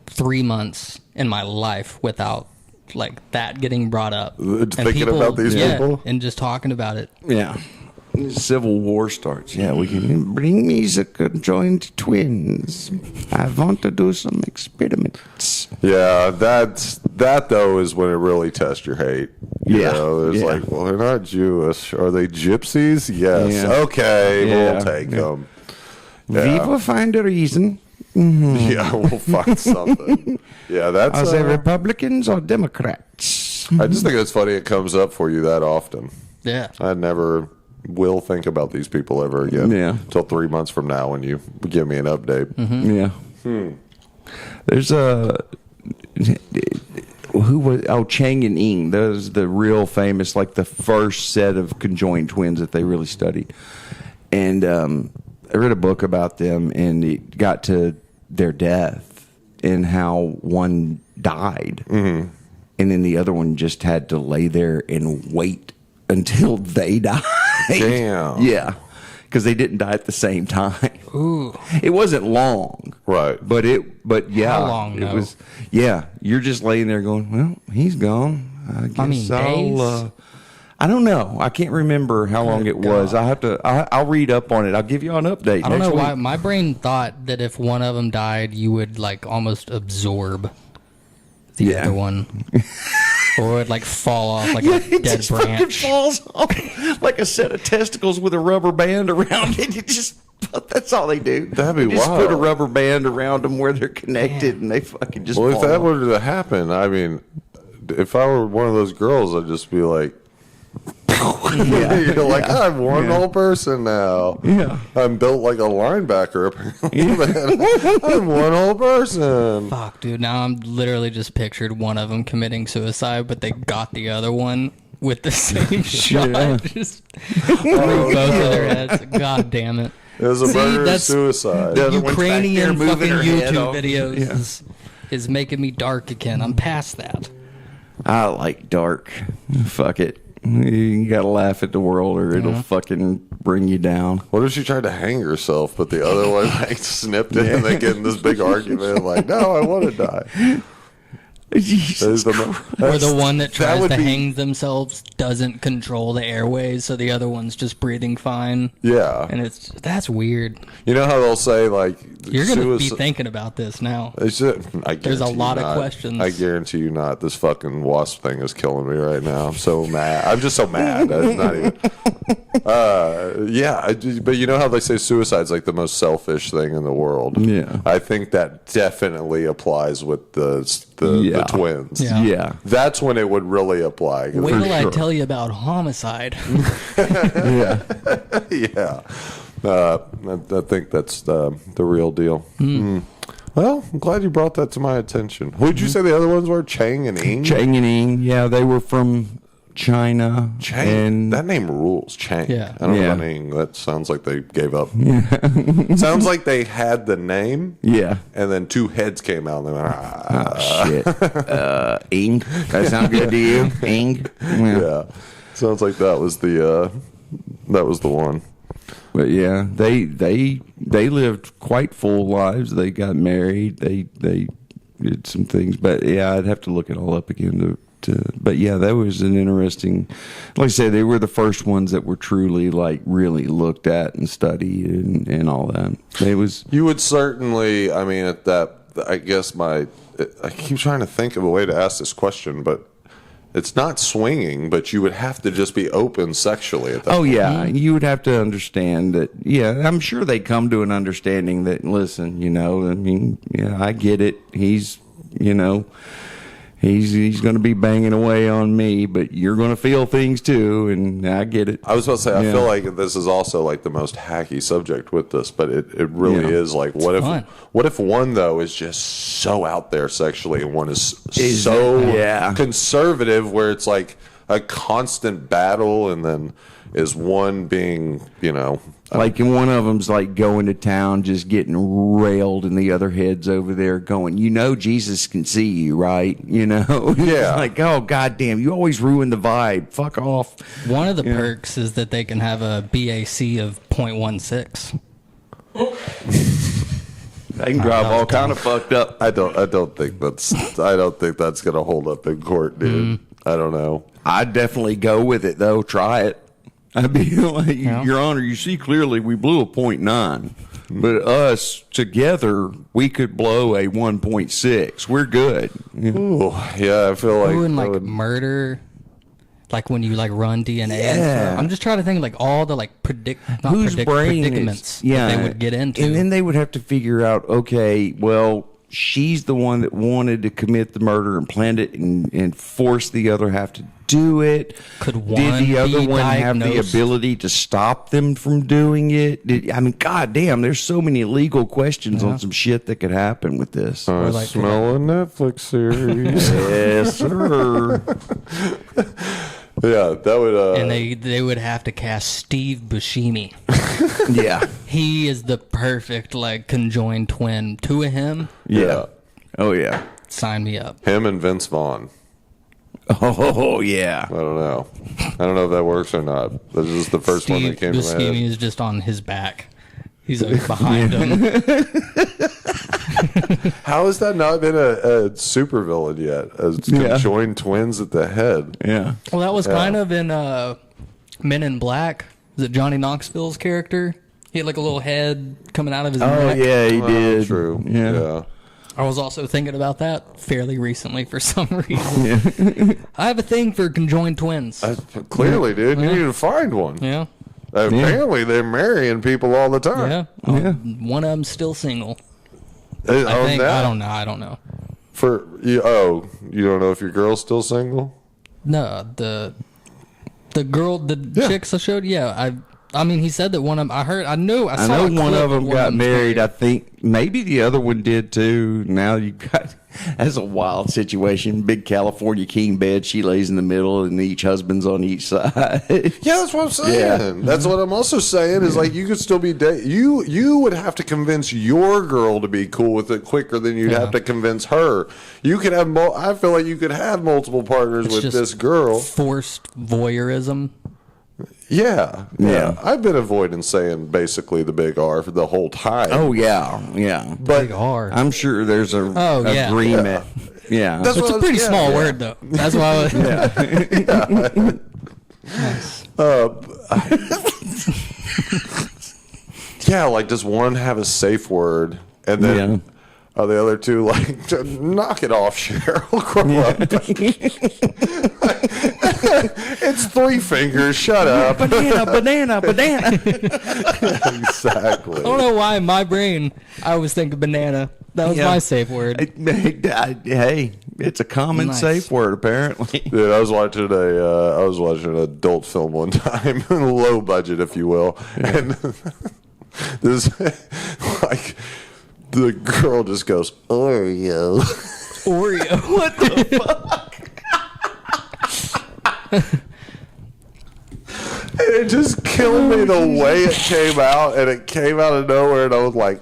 3 months in my life without like that getting brought up. Thinking about these people? And just talking about it. Yeah. Civil War starts. Yeah, we can bring me the conjoined twins. I want to do some experiments. Yeah, that though is when it really tests your hate. You know, it's yeah. like, well, they're not Jewish. Are they gypsies? Yes. Yeah. Okay, Yeah. we'll take them. We will find a reason. Yeah, we'll find something. Yeah, that's. Are they Republicans or Democrats? I just think it's funny it comes up for you that often. Yeah. I never will think about these people ever again. Yeah. Until 3 months from now when you give me an update. Yeah. There's a who was Chang and Ing. Those the real famous, like the first set of conjoined twins that they really studied. And I read a book about them, and it got to their death and how one died, and then the other one just had to lay there and wait until they died. Damn. Yeah. Because they didn't die at the same time. Ooh. It wasn't long. Right. But yeah. How long, it though? was. Yeah. You're just laying there going, well, he's gone. I guess days? I don't know. I can't remember how long it was. I'll read up on it. I'll give you an update. I don't next know why week. my brain thought that if one of them died, you would like almost absorb the other one, or it would like fall off like a It dead just fucking branch. falls off like a set of testicles with a rubber band around it. It just that's all they do. That'd be They just wild. put a rubber band around them where they're connected, and they fucking just. Well, if fall that off. were to happen, I mean, if I were one of those girls, I'd just be like, you're like, I'm one whole person now. Yeah. I'm built like a linebacker, apparently. I'm one whole person. Fuck, dude. Now I'm literally just pictured one of them committing suicide, but they got the other one with the same shot. Yeah. Just through both of their heads. God damn it. It was a See, murder that's- suicide. The other one's back there Ukrainian moving fucking her head YouTube off. videos Yeah. is making me dark again. I'm past that. I like dark. Fuck it. You gotta laugh at the world, or it'll fucking bring you down. What if she tried to hang herself, but the other one like snipped it, and they get in this big argument, like, no, I want to die. Jesus Or Or the one that tries would to be- hang themselves doesn't control the airways, so the other one's just breathing fine. Yeah. And that's weird. You know how they'll say, like, You're going to be suicide- thinking about this now. It's just, I There's a guarantee lot you of not. questions. I guarantee you not. This fucking wasp thing is killing me right now. I'm so mad. I'm just so mad. I'm not even. But you know how they say suicide's like the most selfish thing in the world. Yeah. I think that definitely applies with the Yeah. twins. Yeah. Yeah. That's when it would really apply. Wait till I sure. tell you about homicide. Yeah. Yeah. I think that's the real deal. Well, I'm glad you brought that to my attention. Who did you say the other ones were? Chang and Ing? Chang and Ing. Yeah, they were from China. Chang. And That name rules. Chang. Yeah. I don't know Yeah. about Ing. That sounds like they gave up. Sounds like they had the name, yeah. and then two heads came out, and they went, Oh shit. Ing. That sound good to you? Ing. yeah. Sounds like that was the one. But yeah, they lived quite full lives. They got married. They did some things. But yeah, I'd have to look it all up again to but yeah, that was an interesting. Like I said, they were the first ones that were truly like really looked at and studied and all that. It was You would certainly, I mean, at that, I guess I keep trying to think of a way to ask this question, but it's not swinging, but you would have to just be open sexually at that Oh point. yeah, you would have to understand that. Yeah, I'm sure they come to an understanding that. Listen, I mean, yeah, I get it. He's going to be banging away on me, but you're going to feel things too, and I get it. I was about to say, I Yeah. feel like this is also like the most hacky subject with this, but it really Yeah. is like, fun. what if one though is just so out there sexually, and one is Is so it? Yeah. conservative, where it's like a constant battle, and then is one being, Like, and one of them's like going to town, just getting railed, and the other head's over there going, Jesus can see you, right? Yeah. It's like, oh goddamn, you always ruin the vibe. Fuck off. One of the perks is that they can have a BAC of 0.16. They can drive all kind of fucked up. I don't think that's gonna hold up in court, dude. I don't know. I'd definitely go with it though. Try it. I'd be like, Your Honor, you see clearly we blew a .9, but us together we could blow a 1.6. We're good. Ooh, yeah, I feel like and like murder, like when you like run DNA. Yeah. I'm just trying to think of like all the like predicaments that they would get into. And then they would have to figure out, okay, well, she's the one that wanted to commit the murder and planned it and forced the other half to do it. Could Did one the other be one have the diagnosed? ability to stop them from doing it? I mean, goddamn, there's so many legal questions on some shit that could happen with this. I like- smell a Netflix series. Yes, sir. Yeah, that would. And they would have to cast Steve Buscemi. Yeah. He is the perfect like conjoined twin. Two of him, Yeah. Oh, yeah. sign me up. him and Vince Vaughn. Oh, yeah. I don't know. I don't know if that works or not. This is the first one Steve that came to my Buscemi head. is just on his back. He's like behind him. How has that not been a supervillain yet? As conjoined twins at the head. Yeah. Well, that was kind of in Men in Black. Is it Johnny Knoxville's character? He had like a little head coming out of his Oh, neck. yeah, he Oh, did. true. Yeah. Yeah. I was also thinking about that fairly recently for some reason. I have a thing for conjoined twins. Clearly, dude, you need to find one. Yeah. Apparently, they're marrying people all the time. Yeah. Yeah. One of them's still single. I I think. I don't know. I don't know. You don't know if your girl's still single? No, the girl, the chicks I showed. Yeah, I mean, he said that one of them. I know one of them got them's married. I think maybe the other one did too. Now you got that's a wild situation. Big California king bed. She lays in the middle, and each husband's on each side. Yeah, that's what I'm saying. Yeah. That's what I'm also saying is like you could still be you would have to convince your girl to be cool with it quicker than you'd have to convince her. You could have I feel like you could have multiple partners It's with just this girl. forced voyeurism. Yeah. Yeah. I've been avoiding saying basically the big R for the whole time. Oh yeah, yeah. Big R. I'm sure there's a yeah. agreement. Yeah. That's It's what a pretty yeah, small yeah. word, though. That's why. Nice. Yeah, like does one have a safe word and then are the other two like knock it off, Cheryl? Grow up. It's 3 fingers. Shut up. banana. Exactly. I don't know why in my brain I was thinking banana. That was Yeah. my safe word. Hey, it's a common Nice. safe word apparently. Dude, I was watching an adult film one time, low budget, if you will, and this like the girl just goes Oreo. Oreo. What the fuck? And it just killed me the way it came out, and it came out of nowhere, and I was like,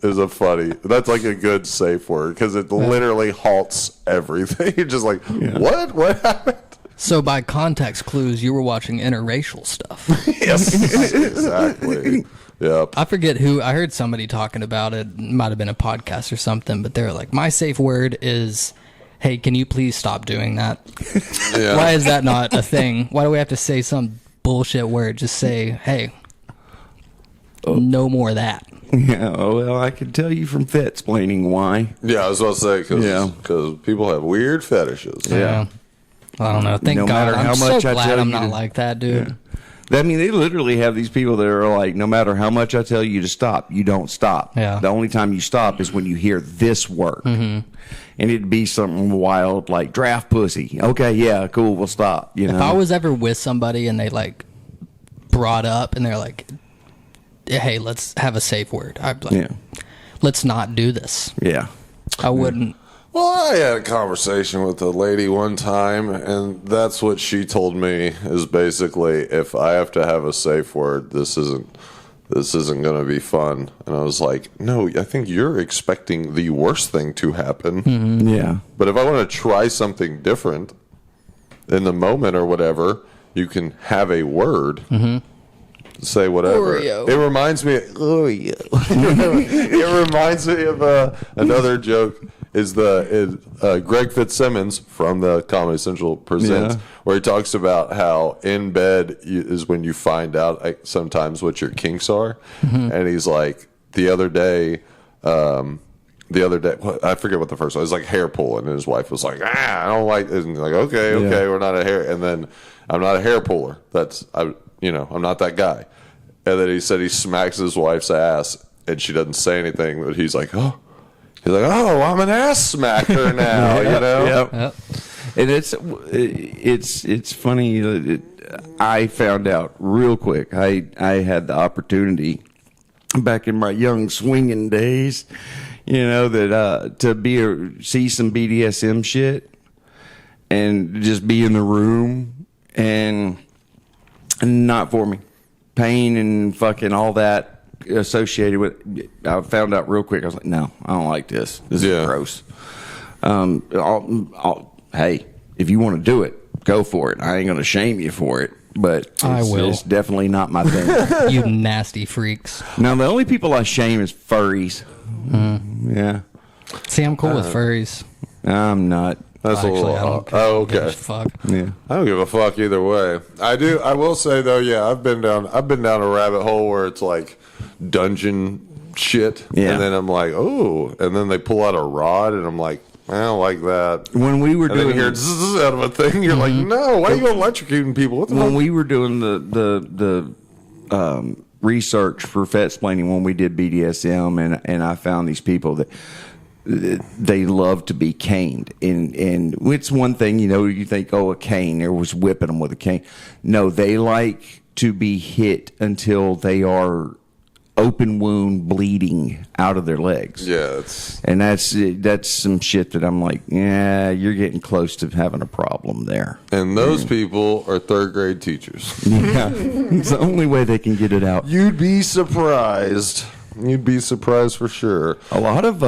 that's like a good safe word, because it literally halts everything. You're just like, what happened? So by context clues, you were watching interracial stuff. Yes, exactly. Yep. I forget who. I heard somebody talking about it. It might have been a podcast or something, but they're like, my safe word is, hey, can you please stop doing that? Yeah. Why is that not a thing? Why do we have to say some bullshit word? Just say, hey, no more of that. Yeah, well, I can tell you from Fetsplaining why. Yeah, I was about to say, because people have weird fetishes. Yeah. I don't know. Thank No God. matter I'm how so much I glad tell I'm you not to- like that, dude. I mean, they literally have these people that are like, no matter how much I tell you to stop, you don't stop. Yeah. The only time you stop is when you hear this word. Mm-hmm. And it'd be something wild like draft pussy. Okay, yeah, cool, we'll stop. You know? If I was ever with somebody and they like brought up and they're like, hey, let's have a safe word, I'd be like, let's not do this. Yeah. I wouldn't. Well, I had a conversation with a lady one time, and that's what she told me is basically, if I have to have a safe word, this isn't going to be fun. And I was like, no, I think you're expecting the worst thing to happen. Mm-hmm. Yeah. But if I want to try something different in the moment or whatever, you can have a word. Mm-hmm. say whatever. Oreo. It reminds me. Oreo. It reminds me of another joke. Is Greg Fitzsimmons from the Comedy Central presents, where he talks about how in bed is when you find out sometimes what your kinks are, and he's like the other day, I forget what the first one. It was like hair pulling, and his wife was like, I don't like this. And like, okay, we're not a hair, and then I'm not a hair puller. I'm not that guy. And then he said he smacks his wife's ass, and she doesn't say anything, but he's like, oh. He's like, oh, I'm an ass smacker now, you know? Yep. And it's funny. I found out real quick. I had the opportunity back in my young swinging days, that to see some BDSM shit and just be in the room and not for me. Pain and fucking all that associated with it. I found out real quick. I was like, no, I don't like this. This is gross. Hey, if you want to do it, go for it. I ain't going to shame you for it, but I will. It's definitely not my thing. You nasty freaks. Now, the only people I shame is furries. Yeah. See, I'm cool with furries. I'm not. That's a little. I don't Okay. give a fuck. Yeah. I don't give a fuck either way. I do. I will say though, I've been down a rabbit hole where it's like dungeon shit, and then I'm like, oh, and then they pull out a rod, and I'm like, I don't like that. When we were doing, then you hear zzz out of a thing, you're like, no, why are you electrocuting people? What the when fuck? we were doing the research for Fetsplaining, when we did BDSM, and I found these people that they love to be caned, and it's one thing, you think, oh, a cane, there was whipping them with a cane. No, they like to be hit until they are open wound bleeding out of their legs. Yeah, and that's some shit that I'm like, yeah, you're getting close to having a problem there. And those people are third grade teachers. Yeah, it's the only way they can get it out. You'd be surprised. You'd be surprised for sure. A lot of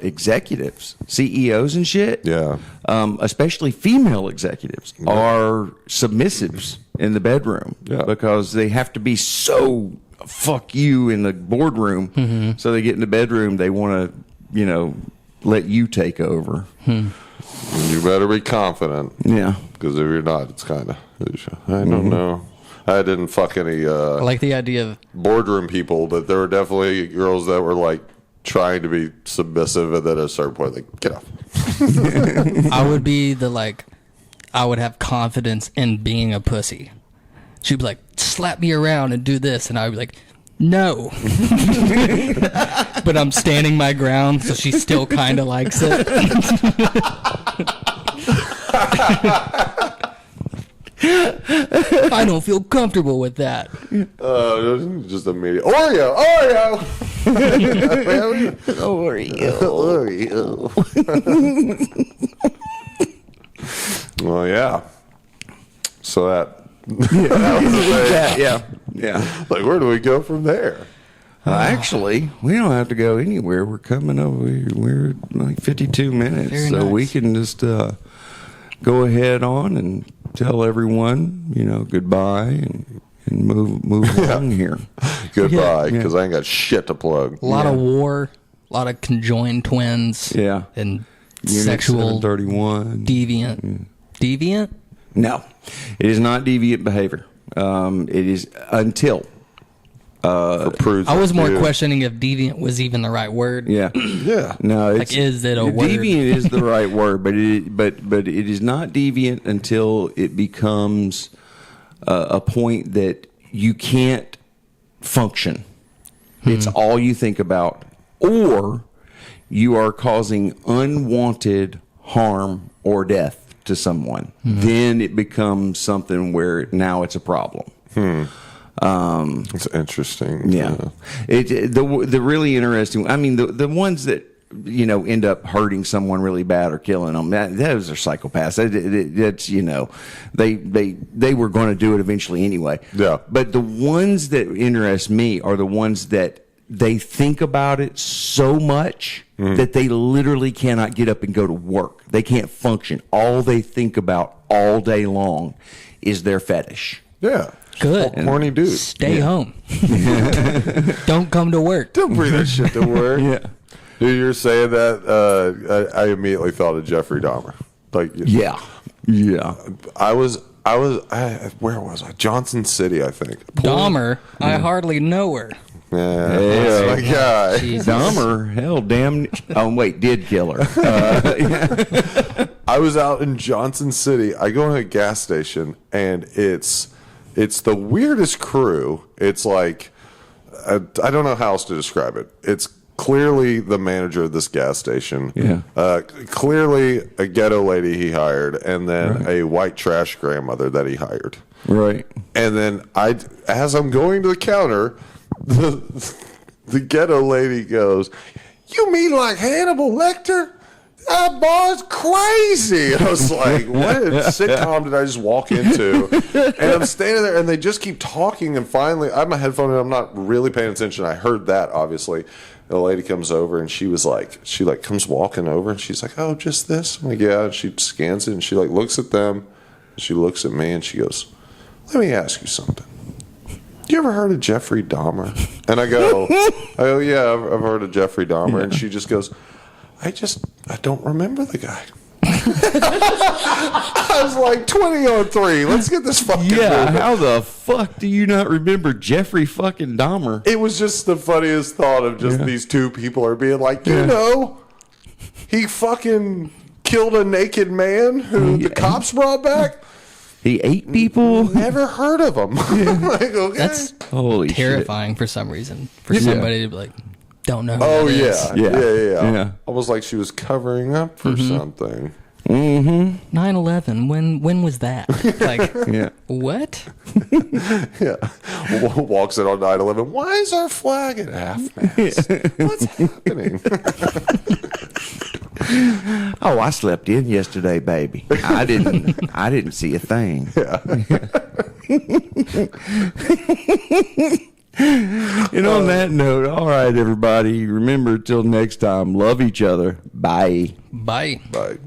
executives, CEOs and shit, especially female executives, are submissives in the bedroom because they have to be so fuck you in the boardroom. So they get in the bedroom, they want to, let you take over. You better be confident. Yeah. Because if you're not, it's kind of, I don't know. I didn't fuck any I like the idea of boardroom people, but there were definitely girls that were like trying to be submissive, and then at a certain point, like, get off. I would be I would have confidence in being a pussy. She'd be like, slap me around and do this, and I would be like, no. But I'm standing my ground, so she still kind of likes it. I don't feel comfortable with that. Just immediate Oreo. Well, yeah. So that yeah. Like, where do we go from there? Actually, we don't have to go anywhere. We're coming over. We're like 52 minutes, Very so nice. we can just go ahead on and tell everyone, goodbye and move along here. Goodbye, because I ain't got shit to plug. A lot of war, a lot of conjoined twins. Yeah. And Unit sexual 731. deviant. Deviant? No, it is not deviant behavior. It is until. I was more questioning if deviant was even the right word. Yeah. Yeah. No, Like, is it a word? Deviant is the right word, but it is not deviant until it becomes a point that you can't function. It's all you think about, or you are causing unwanted harm or death to someone. Then it becomes something where now it's a problem. It's interesting. Yeah. The really interesting, I mean, the ones that, end up hurting someone really bad or killing them, those are psychopaths. That's, they were going to do it eventually anyway. Yeah. But the ones that interest me are the ones that they think about it so much that they literally cannot get up and go to work. They can't function. All they think about all day long is their fetish. Yeah. Good. Horny dude. Stay home. Don't come to work. Don't bring that shit to work. Yeah. Dude, you're saying that, I immediately thought of Jeffrey Dahmer. Like, Yeah. where was I? Johnson City, I think. Dahmer, I hardly know her. Yeah, that's my guy. Jesus. Dahmer, hell, damn. Oh, wait, did kill her. I was out in Johnson City. I go in a gas station, and it's the weirdest crew. It's like, I don't know how else to describe it. It's clearly the manager of this gas station. Yeah. Clearly a ghetto lady he hired, and then a white trash grandmother that he hired. Right. And then as I'm going to the counter, the ghetto lady goes, "You mean like Hannibal Lecter? That boy's crazy." And I was like, what sitcom did I just walk into? And I'm standing there, and they just keep talking, and finally, I have my headphone, and I'm not really paying attention. I heard that, obviously. The lady comes over, and she comes walking over, and she's like, "Oh, just this?" I'm like, "Yeah." And she scans it, and she looks at them, and she looks at me, and she goes, "Let me ask you something. You ever heard of Jeffrey Dahmer?" And I go, "Yeah, I've heard of Jeffrey Dahmer." Yeah. And she just goes, I don't remember the guy. I was like, 20 on 3. Let's get this fucking moving. How the fuck do you not remember Jeffrey fucking Dahmer? It was just the funniest thought of just these two people are being like, he fucking killed a naked man who the cops brought back. He ate people? Never heard of him. Like, okay. That's Holy terrifying for some reason. For somebody to be like, don't know who Oh, that is. yeah. Almost like she was covering up for something. 9/11, when was that? Like, what? Yeah. Walks in on 9/11. Why is our flag at half-mast? What's happening? Oh, I slept in yesterday, baby. I didn't see a thing. And on that note, all right, everybody. Remember, till next time, love each other. Bye. Bye. Bye.